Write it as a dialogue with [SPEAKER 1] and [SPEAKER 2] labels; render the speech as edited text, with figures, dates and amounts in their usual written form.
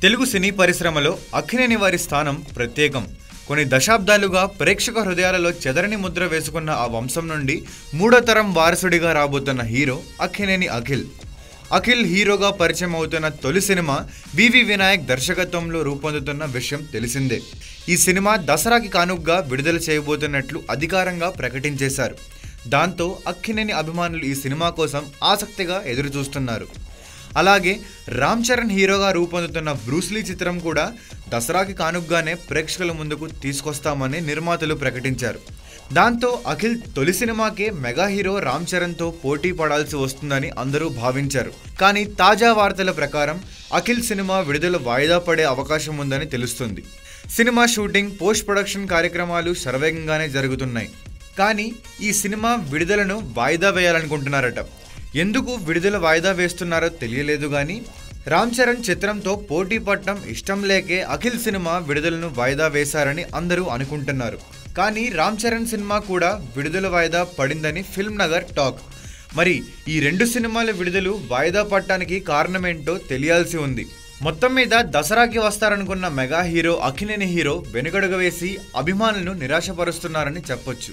[SPEAKER 1] తెలుగు సినీ పరిశ్రమలో అక్కినేని వారి స్థానం ప్రత్యేకం. కొన్ని దశాబ్దాలుగా ప్రేక్షక హృదయాలలో చెదరని ముద్ర వేసుకున్న ఆ వంశం నుండి మూడో తరం వారసుడిగా రాబోతున్న హీరో అక్కినేని అఖిల్. అఖిల్ హీరోగా పరిచయం అవుతున్న తొలి సినిమా వివి వినాయక్ దర్శకత్వంలో రూపొందుతున్న విషయం తెలిసిందే. ఈ సినిమా దసరాకి కానుగ్గా విడుదల చేయబోతున్నట్లు అధికారంగా ప్రకటించేశారు. దాంతో అక్కినేని అభిమానులు ఈ సినిమా కోసం ఆసక్తిగా ఎదురుచూస్తున్నారు. అలాగే రామ్ చరణ్ హీరోగా రూపొందుతున్న బ్రూస్లీ చిత్రం కూడా దసరాకి కానుగ్గానే ప్రేక్షకుల ముందుకు తీసుకొస్తామని నిర్మాతలు ప్రకటించారు. దాంతో అఖిల్ తొలి సినిమాకే మెగా హీరో రామ్ చరణ్తో పోటీ పడాల్సి వస్తుందని అందరూ భావించారు. కానీ తాజా వార్తల ప్రకారం అఖిల్ సినిమా విడుదల వాయిదా పడే అవకాశం ఉందని తెలుస్తుంది. సినిమా షూటింగ్, పోస్ట్ ప్రొడక్షన్ కార్యక్రమాలు శరవేగంగానే జరుగుతున్నాయి. కానీ ఈ సినిమా విడుదలను వాయిదా వేయాలనుకుంటున్నారట. ఎందుకు విడుదల వాయిదా వేస్తున్నారో తెలియలేదు. కానీ రామ్ చరణ్ చిత్రంతో పోటీ పడటం ఇష్టం లేకే అఖిల్ సినిమా విడుదలను వాయిదా వేశారని అందరూ అనుకుంటున్నారు. కానీ రామ్ చరణ్ సినిమా కూడా విడుదల వాయిదా పడిందని ఫిల్మ్ నగర్ టాక్. మరి ఈ రెండు సినిమాల విడుదల వాయిదా పడటానికి కారణమేంటో తెలియాల్సి ఉంది. మొత్తం మీద దసరాకి వస్తారనుకున్న మెగా హీరో అక్కినేని హీరో వెనుకడుగు వేసి అభిమానులను నిరాశపరుస్తున్నారని చెప్పొచ్చు.